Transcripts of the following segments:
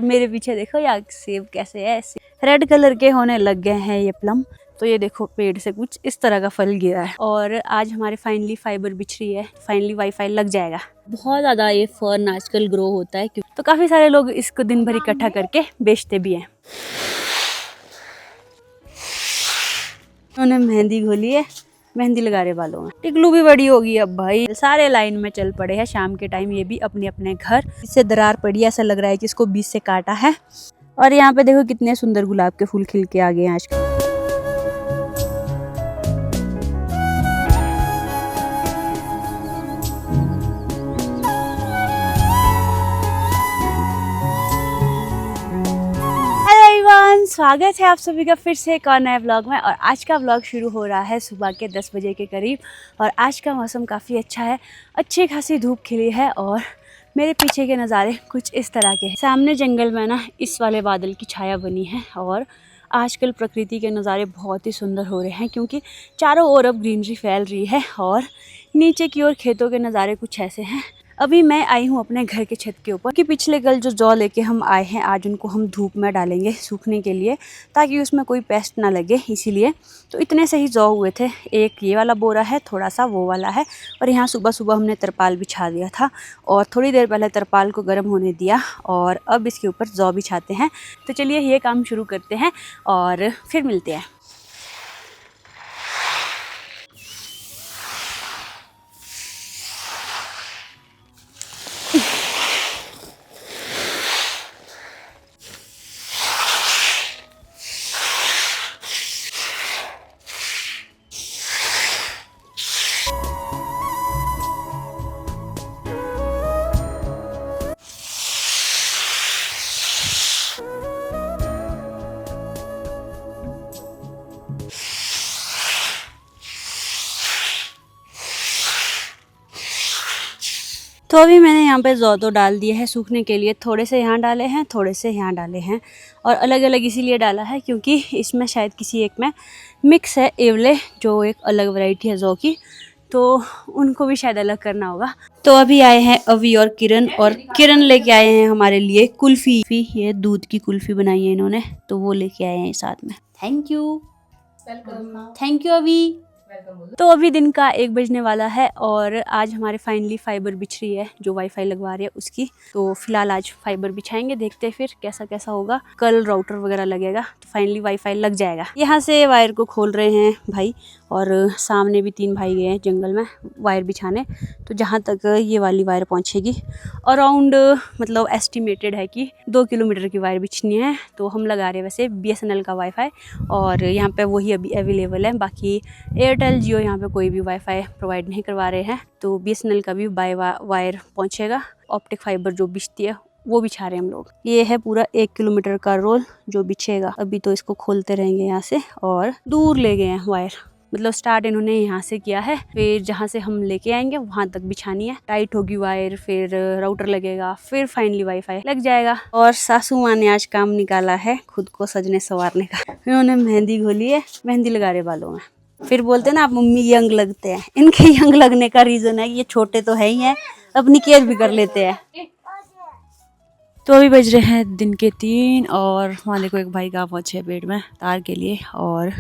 मेरे पीछे देखो यार सेब कैसे है, रेड कलर के होने लग गए हैं ये प्लम। तो ये देखो पेड़ से कुछ इस तरह का फल गिरा है और आज हमारे फाइनली फाइबर बिछ रही है, फाइनली वाईफाई लग जाएगा। बहुत ज़्यादा ये फर्न आजकल ग्रो होता है तो काफ़ी सारे लोग इसको दिन भर इकट्ठा करके बेचते भी हैं। उन्होंने मेहंदी घोली है, मेहंदी लगा रहे बालों में। टिकलू भी बड़ी होगी अब भाई, सारे लाइन में चल पड़े हैं शाम के टाइम, ये भी अपने अपने घर। इससे दरार पड़ी, ऐसा लग रहा है कि इसको बीच से काटा है। और यहाँ पे देखो कितने सुंदर गुलाब के फूल खिल के आ गए हैं आजकल। स्वागत है आप सभी का फिर से एक और नए व्लॉग में। और आज का व्लॉग शुरू हो रहा है सुबह के 10 बजे के करीब। और आज का मौसम काफ़ी अच्छा है, अच्छी खासी धूप खिली है और मेरे पीछे के नज़ारे कुछ इस तरह के हैं। सामने जंगल में ना इस वाले बादल की छाया बनी है और आजकल प्रकृति के नज़ारे बहुत ही सुंदर हो रहे हैं क्योंकि चारों ओर अब ग्रीनरी फैल रही है और नीचे की ओर खेतों के नज़ारे कुछ ऐसे हैं। अभी मैं आई हूँ अपने घर के छत के ऊपर कि पिछले कल जो जौ लेके हम आए हैं आज उनको हम धूप में डालेंगे सूखने के लिए ताकि उसमें कोई पेस्ट ना लगे, इसीलिए। तो इतने से ही जौ हुए थे, एक ये वाला बोरा है, थोड़ा सा वो वाला है। और यहाँ सुबह सुबह हमने तरपाल बिछा दिया था और थोड़ी देर पहले तरपाल को गर्म होने दिया और अब इसके ऊपर जौ बिछाते हैं। तो चलिए ये काम शुरू करते हैं और फिर मिलते हैं। तो अभी मैंने यहाँ पे जौ तो डाल दिए हैं सूखने के लिए, थोड़े से यहाँ डाले हैं, थोड़े से यहाँ डाले हैं और अलग अलग इसीलिए डाला है क्योंकि इसमें शायद किसी एक में मिक्स है एवले, जो एक अलग वैरायटी है जौ की, तो उनको भी शायद अलग करना होगा। तो अभी आए हैं अवी और किरण लेके आए हैं हमारे लिए कुल्फी। ये दूध की कुल्फी बनाई है इन्होंने, तो वो लेके आए हैं साथ में। थैंक यू, थैंक यू अभी। तो अभी दिन का 1 बजने वाला है और आज हमारे फाइनली फाइबर बिछ रही है, जो वाईफाई लगवा रही है उसकी। तो फिलहाल आज फाइबर बिछाएंगे, देखते हैं फिर कैसा कैसा होगा। कल राउटर वगैरह लगेगा तो फाइनली वाईफाई लग जाएगा। यहाँ से वायर को खोल रहे हैं भाई और सामने भी 3 भाई गए हैं जंगल में वायर बिछाने। तो जहाँ तक ये वाली वायर पहुँचेगी अराउंड मतलब एस्टिमेटेड है कि 2 किलोमीटर की वायर बिछनी है। तो हम लगा रहे हैं वैसे BSNL का वाईफाई और यहाँ पे वही अभी अवेलेबल है। बाकी एयरटेल जियो यहाँ पे कोई भी वाईफाई प्रोवाइड नहीं करवा रहे हैं, तो BSNL का भी बाय वायर पहुँचेगा। ऑप्टिक फाइबर जो बिछती है वो बिछा रहे हैं हम लोग। ये है पूरा 1 किलोमीटर का रोल जो बिछेगा। अभी तो इसको खोलते रहेंगे यहाँ से और दूर ले गए हैं वायर, मतलब स्टार्ट इन्होंने यहाँ से किया है, फिर जहाँ से हम लेके आएंगे वहाँ तक बिछानी है। टाइट होगी वायर, फिर राउटर लगेगा, फिर फाइनली वाईफाई लग जाएगा। और सासू माँ ने आज काम निकाला है खुद को सजने संवारने का। इन्होंने मेहंदी घोली है, मेहंदी लगा रहे बालों में। फिर बोलते ना आप मम्मी यंग लगते हैं, इनके यंग लगने का रीजन है कि ये छोटे तो है ही हैं, अपनी केयर भी कर लेते हैं। तो अभी बज रहे हैं दिन के 3 और वहाँ देखो एक भाई का पहुँचे पेड़ में तार के लिए और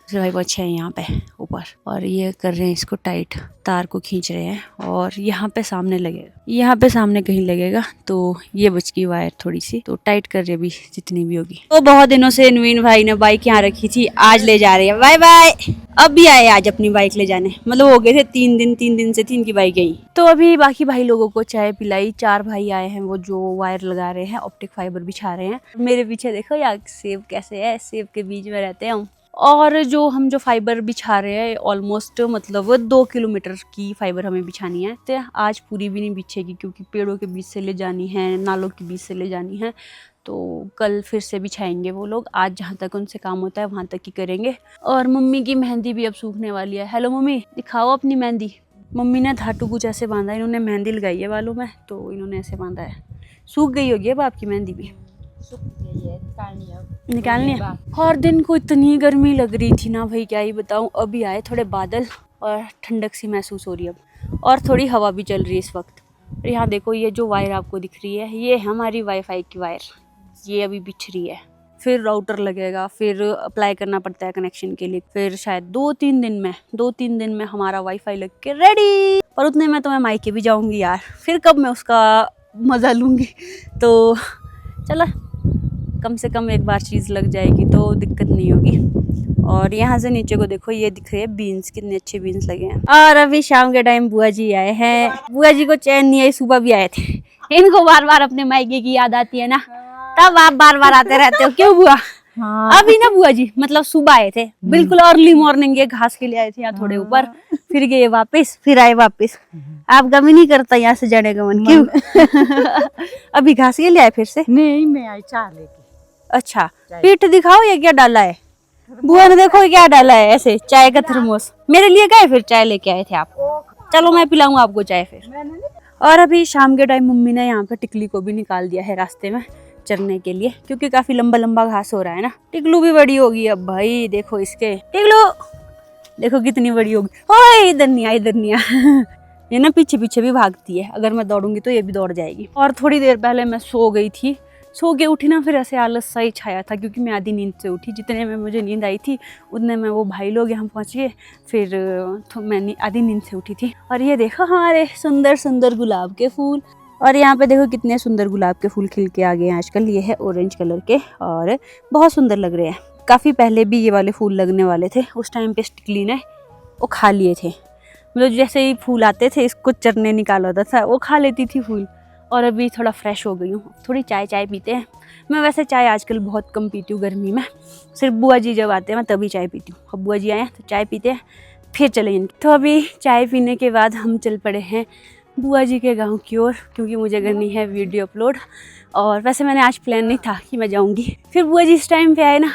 दूसरे भाई पहुँचे हैं यहाँ पे ऊपर और ये कर रहे हैं इसको टाइट, तार को खींच रहे हैं। और यहाँ पे सामने लगेगा, यहाँ पे सामने कहीं लगेगा। तो ये बच गई वायर थोड़ी सी, तो टाइट कर रहे अभी जितनी भी होगी। तो बहुत दिनों से नवीन भाई ने बाइक यहाँ रखी थी, आज ले जा रहे हैं। Bye bye. अब भी आए आज अपनी बाइक ले जाने, मतलब हो गए थे 3 दिन से 3 की बाइक गई। तो अभी बाकी भाई लोगों को चाय पिलाई, 4 भाई आए हैं वो जो वायर लगा रहे हैं, ऑप्टिक फाइबर बिछा रहे हैं। मेरे पीछे देखो यार सेब कैसे है, सेब के बीच में रहते हैं हम। और जो फाइबर बिछा रहे हैं ऑलमोस्ट मतलब 2 किलोमीटर की फाइबर हमें बिछानी है। तो आज पूरी भी नहीं बिछेगी क्योंकि पेड़ों के बीच से ले जानी है, नालों के बीच से ले जानी है। तो कल फिर से बिछाएंगे वो लोग, आज जहाँ तक उनसे काम होता है वहाँ तक ही करेंगे। और मम्मी की मेहंदी भी अब सूखने वाली है। हेलो मम्मी, दिखाओ अपनी मेहंदी। मम्मी ने धाटू कुछ ऐसे बांधा, इन्होंने मेहंदी लगाई है बालों में, तो इन्होंने ऐसे बांधा है। सूख गई होगी अब आपकी मेहंदी भी, निकालनी है। हर दिन को इतनी गर्मी लग रही थी ना भाई, क्या ही बताऊं। अभी आए थोड़े बादल और ठंडक सी महसूस हो रही है अब, और थोड़ी हवा भी चल रही है इस वक्त। और यहाँ देखो ये जो वायर आपको दिख रही है ये हमारी वाईफाई की वायर। ये अभी बिछ रही है, फिर राउटर लगेगा, फिर अप्लाई करना पड़ता है कनेक्शन के लिए, फिर शायद 2-3 दिन में हमारा वाईफाई लग के रेडी। पर उतने में तो मैं मायके भी जाऊंगी यार, फिर कब मैं उसका मज़ा लूँगी। तो चलो कम से कम एक बार चीज़ लग जाएगी तो दिक्कत नहीं होगी। और यहाँ से नीचे को देखो, ये दिख रहे हैं बीन्स, कितने अच्छे बीन्स लगे हैं। और अभी शाम के टाइम बुआ जी आए हैं। बुआ जी को चैन नहीं आई, सुबह भी आए थे। इनको बार बार अपने मायके की याद आती है ना, तब आप बार बार आते रहते हो, क्यों बुआ? हाँ। अभी ना बुआ जी मतलब सुबह आए थे, बिल्कुल अर्ली मॉर्निंग, ये घास के लिए आए थे यहाँ थोड़े ऊपर, फिर गए वापस, फिर आए वापस। आप गमी नहीं करता यहाँ से जाने का मन, क्यों? अभी घास के लिए आए फिर से? नहीं, मैं आई चाह लेके। अच्छा, पीठ दिखाओ, ये क्या डाला है बुआ ने? देखो क्या डाला है, ऐसे चाय का थर्मोस। मेरे लिए गए फिर चाय लेके आए थे आप? चलो मैं पिलाऊंगा आपको चाय फिर। और अभी शाम के टाइम मम्मी ने यहाँ पे टिकली को भी निकाल दिया है रास्ते में चरने के लिए, क्योंकि काफी लंबा लंबा घास हो रहा है ना। टिकलू भी बड़ी होगी अब भाई, देखो इसके टिकलू, देखो कितनी बड़ी होगी। ओए इधर नहीं आ, इधर नहीं आ। ये ना पीछे पीछे भी भागती है, अगर मैं दौड़ूंगी तो ये भी दौड़ जाएगी। और थोड़ी देर पहले मैं सो गई थी, सो के उठी ना, फिर ऐसे आलस सा ही छाया था, क्योंकि मैं आधी नींद से उठी। जितने में मुझे नींद आई थी उतने में वो भाई लोग यहाँ पहुँच गए, फिर तो मैं आधी नींद से उठी थी। और ये देखो हमारे सुंदर सुंदर गुलाब के फूल, और यहाँ पे देखो कितने सुंदर गुलाब के फूल खिल के आ गए हैं आजकल। ये है ऑरेंज कलर के और बहुत सुंदर लग रहे हैं। काफ़ी पहले भी ये वाले फूल लगने वाले थे, उस टाइम पे टिकली ने वो खा लिए थे। मतलब जैसे ही फूल आते थे, इसको चरने निकाला होता था, वो खा लेती थी फूल। और अभी थोड़ा फ्रेश हो गई हूँ, थोड़ी चाय पीते हैं। मैं वैसे चाय आजकल बहुत कम पीती हूँ गर्मी में, सिर्फ बुआ जी जब आते हैं मैं तभी चाय पीती हूँ। अब बुआ जी आए हैं तो चाय पीते हैं, फिर चलेंगे। तो अभी चाय पीने के बाद हम चल पड़े हैं बुआ जी के गांव की ओर, क्योंकि मुझे करनी है वीडियो अपलोड। और वैसे मैंने आज प्लान नहीं था कि मैं जाऊँगी, फिर बुआ जी इस टाइम पे आए ना,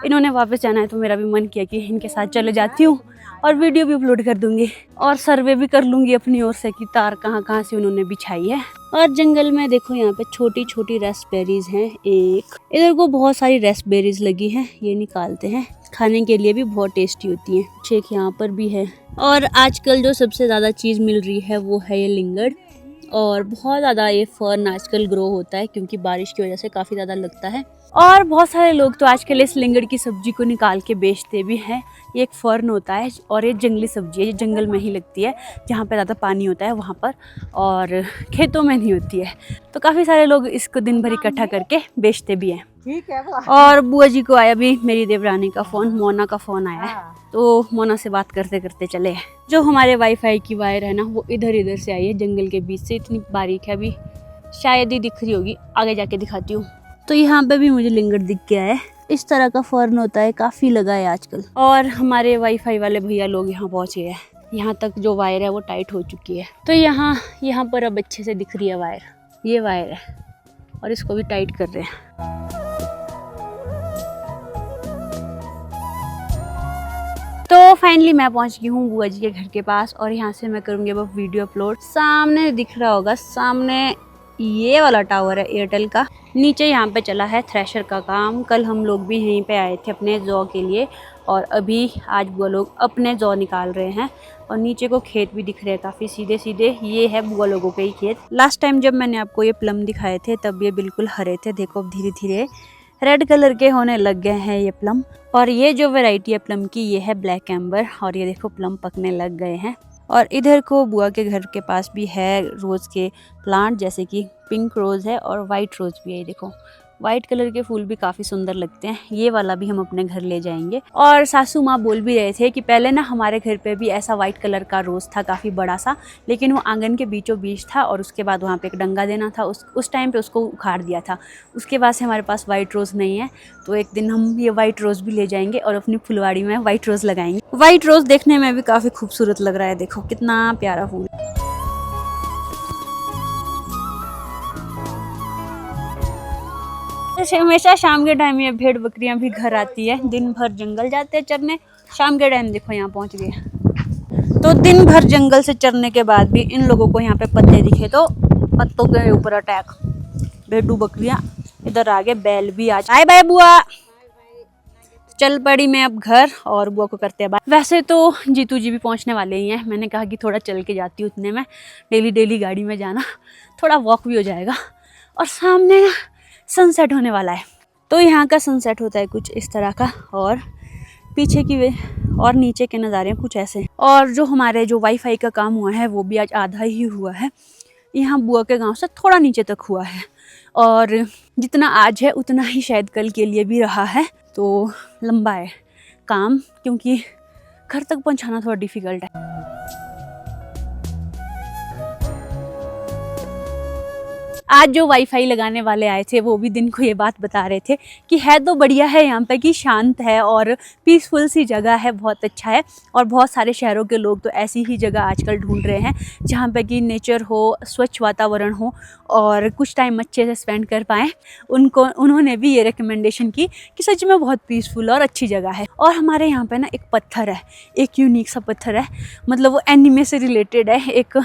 इन्होंने वापस जाना है, तो मेरा भी मन किया कि इनके साथ चले जाती हूँ और वीडियो भी अपलोड कर दूंगी और सर्वे भी कर लूँगी अपनी ओर से कि तार कहाँ कहाँ से उन्होंने बिछाई है। और जंगल में देखो यहाँ पे छोटी छोटी रेस्पबेरीज हैं। एक इधर को बहुत सारी रेस्पबेरीज लगी हैं, ये निकालते हैं, खाने के लिए भी बहुत टेस्टी होती हैं। चेक यहाँ पर भी है। और आजकल जो सबसे ज़्यादा चीज़ मिल रही है वो है ये लिंगड़, और बहुत ज़्यादा ये फर्न आजकल ग्रो होता है, क्योंकि बारिश की वजह से काफ़ी ज़्यादा लगता है। और बहुत सारे लोग तो आजकल इस लिंगड़ की सब्जी को निकाल के बेचते भी हैं। ये एक फर्न होता है और ये जंगली सब्जी है, ये जंगल में ही लगती है, जहाँ पे ज़्यादा पानी होता है वहाँ पर, और खेतों में नहीं होती है। तो काफ़ी सारे लोग इसको दिन भर इकट्ठा करके बेचते भी हैं। ठीक है। और बुआ जी को आया भी मेरी देवरानी का फ़ोन, मोना का फ़ोन आया है, तो मोना से बात करते करते चले। जो हमारे वाईफाई की वायर है ना, वो इधर से आई है जंगल के बीच से, इतनी बारीक है, अभी शायद ही दिख रही होगी, आगे जाके दिखाती हूँ। तो यहाँ पे भी मुझे लिंगड़ दिख गया है। इस तरह का फर्न होता है, काफ़ी लगा है आजकल। और हमारे वाईफाई वाले भैया लोग यहाँ पहुँच गए हैं, यहाँ तक जो वायर है वो टाइट हो चुकी है। तो यहाँ पर अब अच्छे से दिख रही है वायर, ये वायर है, और इसको भी टाइट कर रहे हैं। तो फाइनली मैं पहुंच गई हूँ बुआ जी के घर के पास, और यहाँ से मैं करूँगी अब वीडियो अपलोड। सामने दिख रहा होगा, सामने ये वाला टावर है एयरटेल का। नीचे यहाँ पे चला है थ्रेशर का काम। कल हम लोग भी यहीं पे आए थे अपने जौ के लिए, और अभी आज बुआ लोग अपने जौ निकाल रहे हैं। और नीचे को खेत भी दिख रहे हैं काफ़ी सीधे सीधे, ये है बुआ लोगों के ही खेत। लास्ट टाइम जब मैंने आपको ये प्लम दिखाए थे तब ये बिल्कुल हरे थे, देखो अब धीरे धीरे रेड कलर के होने लग गए हैं ये प्लम। और ये जो वैरायटी है प्लम की, ये है ब्लैक एम्बर, और ये देखो प्लम पकने लग गए हैं। और इधर को बुआ के घर के पास भी है रोज़ के प्लांट, जैसे कि पिंक रोज़ है और वाइट रोज़ भी है। ये देखो वाइट कलर के फूल भी काफ़ी सुंदर लगते हैं। ये वाला भी हम अपने घर ले जाएंगे। और सासू माँ बोल भी रहे थे कि पहले ना हमारे घर पे भी ऐसा वाइट कलर का रोज़ था, काफ़ी बड़ा सा, लेकिन वो आंगन के बीचों बीच था, और उसके बाद वहाँ पे एक डंगा देना था, उस टाइम पे उसको उखाड़ दिया था। उसके बाद से हमारे पास वाइट रोज़ नहीं है, तो एक दिन हम ये वाइट रोज़ भी ले जाएंगे और अपनी फुलवाड़ी में वाइट रोज़ लगाएंगे। वाइट रोज़ देखने में भी काफ़ी खूबसूरत लग रहा है, देखो कितना प्यारा फूल। हमेशा शाम के टाइम ये भेड़ बकरियां भी घर आती है, दिन भर जंगल जाते हैं चरने, शाम के टाइम देखो यहाँ पहुँच गए। तो दिन भर जंगल से चरने के बाद भी इन लोगों को यहाँ पे पत्ते दिखे तो पत्तों के ऊपर अटैक। भेड़ू बकरियां इधर आ गए, बैल भी आज आए। बाय बुआ, चल पड़ी मैं अब घर, और बुआ को करते हैं बाय। वैसे तो जीतू जी भी पहुँचने वाले ही हैं, मैंने कहा कि थोड़ा चल के जाती हूँ, इतने में डेली गाड़ी में जाना, थोड़ा वॉक भी हो जाएगा। और सामने सनसेट होने वाला है। तो यहाँ का सनसेट होता है कुछ इस तरह का, और पीछे की वे और नीचे के नज़ारे कुछ ऐसे। और जो हमारे जो वाईफाई का काम हुआ है वो भी आज आधा ही हुआ है। यहाँ बुआ के गांव से थोड़ा नीचे तक हुआ है, और जितना आज है उतना ही शायद कल के लिए भी रहा है। तो लंबा है काम, क्योंकि घर तक पहुँचाना थोड़ा डिफ़िकल्ट है। आज जो वाईफाई लगाने वाले आए थे वो भी दिन को ये बात बता रहे थे कि है तो बढ़िया है यहाँ पे, कि शांत है और पीसफुल सी जगह है, बहुत अच्छा है। और बहुत सारे शहरों के लोग तो ऐसी ही जगह आजकल ढूंढ रहे हैं जहाँ पे कि नेचर हो, स्वच्छ वातावरण हो और कुछ टाइम अच्छे से स्पेंड कर पाएँ। उन्होंने भी ये रिकमेंडेशन की कि सच में बहुत पीसफुल और अच्छी जगह है। और हमारे यहाँ पर ना एक पत्थर है, एक यूनिक सा पत्थर है, मतलब वो एनिमे से रिलेटेड है। एक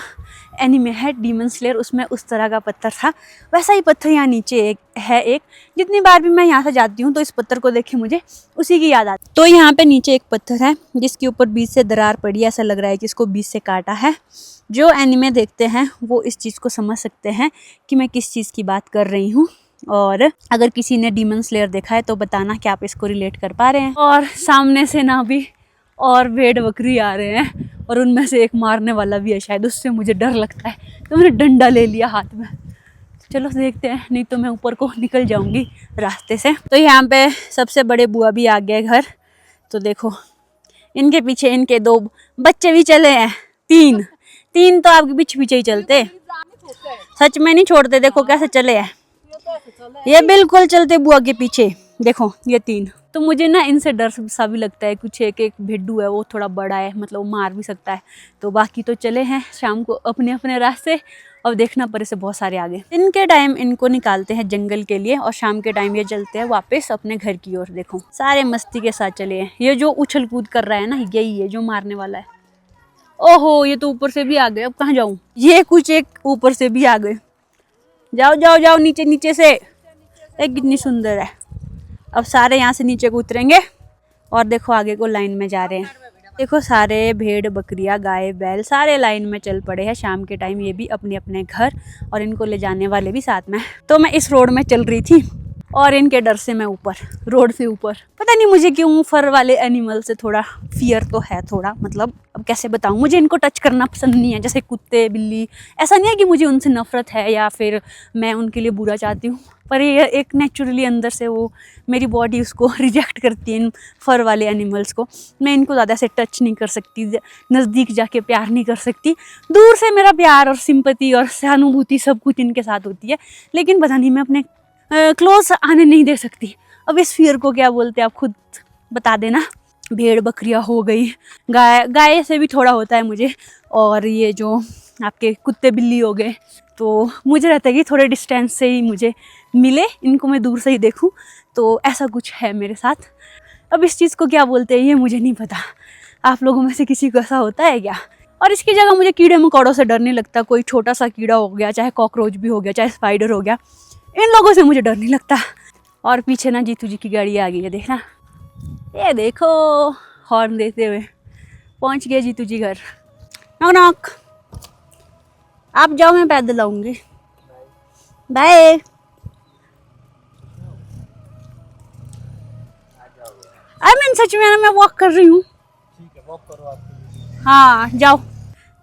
एनिमे है डीमन स्लेयर, उसमें उस तरह का पत्थर था, वैसा ही पत्थर यहाँ नीचे एक। जितनी बार भी मैं यहाँ से जाती हूँ तो इस पत्थर को देख के मुझे उसी की याद आती। तो यहाँ पे नीचे एक पत्थर है जिसके ऊपर बीच से दरार पड़ी है, ऐसा लग रहा है कि इसको बीच से काटा है। जो एनिमे देखते हैं वो इस चीज़ को समझ सकते हैं कि मैं किस चीज़ की बात कर रही हूँ। और अगर किसी ने डीमन स्लेयर देखा है तो बताना कि आप इसको रिलेट कर पा रहे हैं। और सामने से ना भी और भेड़ बकरी आ रहे हैं, और उनमें से एक मारने वाला भी है शायद, उससे मुझे डर लगता है तो मैंने डंडा ले लिया हाथ में। चलो देखते हैं, नहीं तो मैं ऊपर को निकल जाऊंगी रास्ते से। तो यहाँ पे सबसे बड़े बुआ भी आ गए घर। तो देखो इनके पीछे इनके 2 बच्चे भी चले हैं, 3 तो आपके पीछे पीछे ही चलते, सच में नहीं छोड़ते। देखो कैसे चले हैं, ये बिल्कुल चलते बुआ के पीछे। देखो ये 3। तो मुझे ना इनसे डर सा भी लगता है कुछ। एक भिड्डू है वो थोड़ा बड़ा है, मतलब वो मार भी सकता है। तो बाकी तो चले हैं शाम को अपने अपने रास्ते, और देखना पड़े से बहुत सारे आगे। दिन के टाइम इनको निकालते हैं जंगल के लिए, और शाम के टाइम ये चलते हैं वापस अपने घर की ओर। देखो सारे मस्ती के साथ चले हैं। ये जो उछल कूद कर रहा है ना, यही है जो मारने वाला है। ओहो ये तो ऊपर से भी आ गए, अब कहाँ जाऊँ। ये कुछ एक ऊपर से भी आ गए। जाओ जाओ जाओ नीचे नीचे से। एक कितनी सुंदर है। अब सारे यहाँ से नीचे को उतरेंगे, और देखो आगे को लाइन में जा रहे हैं। देखो सारे भेड़ बकरियां गाय बैल सारे लाइन में चल पड़े हैं शाम के टाइम, ये भी अपने अपने घर, और इनको ले जाने वाले भी साथ में। तो मैं इस रोड में चल रही थी, और इनके डर से मैं ऊपर, रोड से ऊपर, पता नहीं मुझे क्यों फर वाले एनिमल से थोड़ा फियर तो है थोड़ा, मतलब अब कैसे बताऊँ, मुझे इनको टच करना पसंद नहीं है। जैसे कुत्ते बिल्ली, ऐसा नहीं है कि मुझे उनसे नफरत है या फिर मैं उनके लिए बुरा चाहती हूँ, पर ये एक नेचुरली अंदर से वो मेरी बॉडी उसको रिजेक्ट करती है, इन फर वाले एनिमल्स को। मैं इनको ज़्यादा से टच नहीं कर सकती, नज़दीक जाके प्यार नहीं कर सकती। दूर से मेरा प्यार और सिंपैथी और सहानुभूति सब कुछ इनके साथ होती है, लेकिन पता नहीं मैं अपने क्लोज आने नहीं दे सकती। अब इस फियर को क्या बोलते हैं आप खुद बता देना। भेड़ बकरियां हो गई, गाय से भी थोड़ा होता है मुझे, और ये जो आपके कुत्ते बिल्ली हो गए, तो मुझे रहता है कि थोड़े डिस्टेंस से ही मुझे मिले, इनको मैं दूर से ही देखूं। तो ऐसा कुछ है मेरे साथ। अब इस चीज़ को क्या बोलते हैं ये मुझे नहीं पता, आप लोगों में से किसी को ऐसा होता है क्या। और इसकी जगह मुझे कीड़े मकोड़ों से डर नहीं लगता। कोई छोटा सा कीड़ा हो गया, चाहे कॉकरोच भी हो गया, चाहे स्पाइडर हो गया, इन लोगों से मुझे डर नहीं लगता। और पीछे ना जीतू जी की गाड़ी आ गई है, देखना, ये देखो हॉर्न देते हुए पहुंच गए जीतू जी घर। Knock knock. आप जाओ, मैं पैदल आऊंगी। बाय। आई मीन सच में ना मैं वॉक कर रही हूँ। ठीक है वॉक करो आप। हाँ जाओ।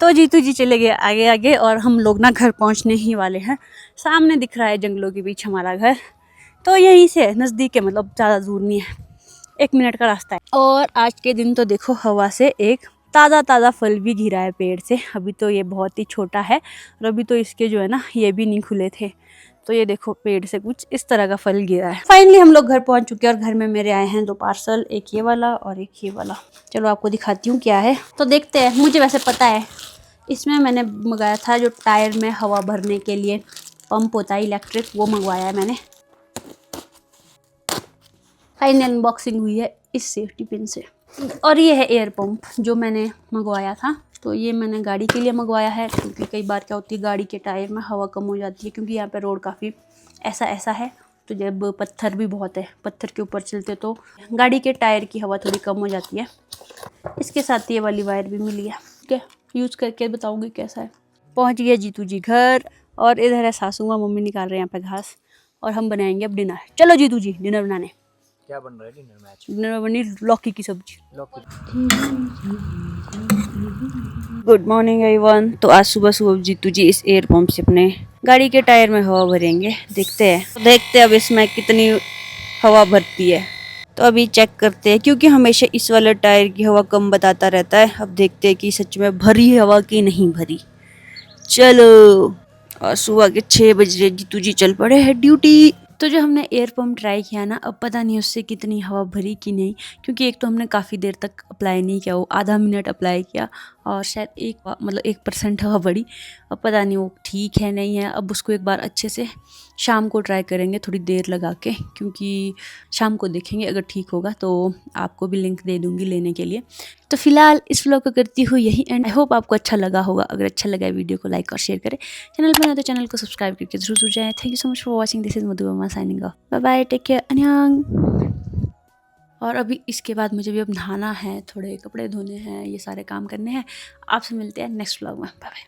तो जीतू जी चले गए आगे आगे, और हम लोग ना घर पहुँचने ही वाले हैं। सामने दिख रहा है जंगलों के बीच हमारा घर, तो यहीं से नज़दीक है, मतलब ज़्यादा दूर नहीं है, 1 मिनट का रास्ता है। और आज के दिन तो देखो हवा से एक ताज़ा ताज़ा फल भी गिरा है पेड़ से। अभी तो ये बहुत ही छोटा है, और अभी तो इसके जो है ना ये भी नहीं खुले थे। तो ये देखो पेड़ से कुछ इस तरह का फल गिरा है। फाइनली हम लोग घर पहुंच चुके हैं, और घर में मेरे आए हैं 2 पार्सल, एक ये वाला और एक ये वाला। चलो आपको दिखाती हूँ क्या है। तो देखते हैं। मुझे वैसे पता है, इसमें मैंने मंगाया था जो टायर में हवा भरने के लिए पंप होता है इलेक्ट्रिक, वो मंगवाया है मैंने। फाइनल अनबॉक्सिंग हुई है इस सेफ्टी पिन से। और ये है एयर पंप जो मैंने मंगवाया था। तो ये मैंने गाड़ी के लिए मंगवाया है, क्योंकि कई बार क्या होती है गाड़ी के टायर में हवा कम हो जाती है, क्योंकि यहाँ पे रोड काफ़ी ऐसा है। तो जब पत्थर भी बहुत है, पत्थर के ऊपर चलते तो गाड़ी के टायर की हवा थोड़ी कम हो जाती है। इसके साथ ये वाली वायर भी मिली है, ठीक है, यूज़ करके बताऊँगी कैसा है। पहुँच गया जीतू जी घर, और इधर है सासू माँ, मम्मी निकाल रहे हैं यहाँ पे घास, और हम बनाएंगे अब डिनर। चलो जीतू जी डिनर बनाने। क्या बन रहा है डिनर में आज? डिनर में बनी लौकी की सब्जी। लौकी। Good morning everyone. तो आज सुबह सुबह जीतू जी इस एयर पंप से अपने गाड़ी के टायर में हवा भरेंगे। देखते हैं अब इसमें कितनी हवा भरती है। तो अभी चेक करते हैं, क्योंकि हमेशा इस वाले टायर की हवा कम बताता रहता है। अब देखते हैं कि सच में भरी हवा की नहीं भरी। चलो। और सुबह के 6 बजे जीतू जी चल पड़े हैं ड्यूटी। तो जो हमने एयर पंप ट्राई किया ना, अब पता नहीं उससे कितनी हवा भरी कि नहीं, क्योंकि एक तो हमने काफ़ी देर तक अप्लाई नहीं किया, वो आधा मिनट अप्लाई किया और शायद 1% हवा भरी। अब पता नहीं वो ठीक है नहीं है। अब उसको एक बार अच्छे से शाम को ट्राई करेंगे थोड़ी देर लगा के, क्योंकि शाम को देखेंगे अगर ठीक होगा तो आपको भी लिंक दे दूँगी लेने के लिए। तो फिलहाल इस व्लॉग को करती हूँ यही एंड। आई होप आपको अच्छा लगा होगा। अगर अच्छा लगा वीडियो को लाइक और शेयर करें। चैनल पर नए तो चैनल को सब्सक्राइब करके जरूर जाएं। Thank you so much for watching. This is मधुमा signing off. Bye bye, take care, अन्यान। और अभी इसके बाद मुझे भी अब नहाना है, थोड़े कपड़े धोने हैं, ये सारे काम करने हैं। आपसे मिलते हैं नेक्स्ट व्लॉग में। Bye bye.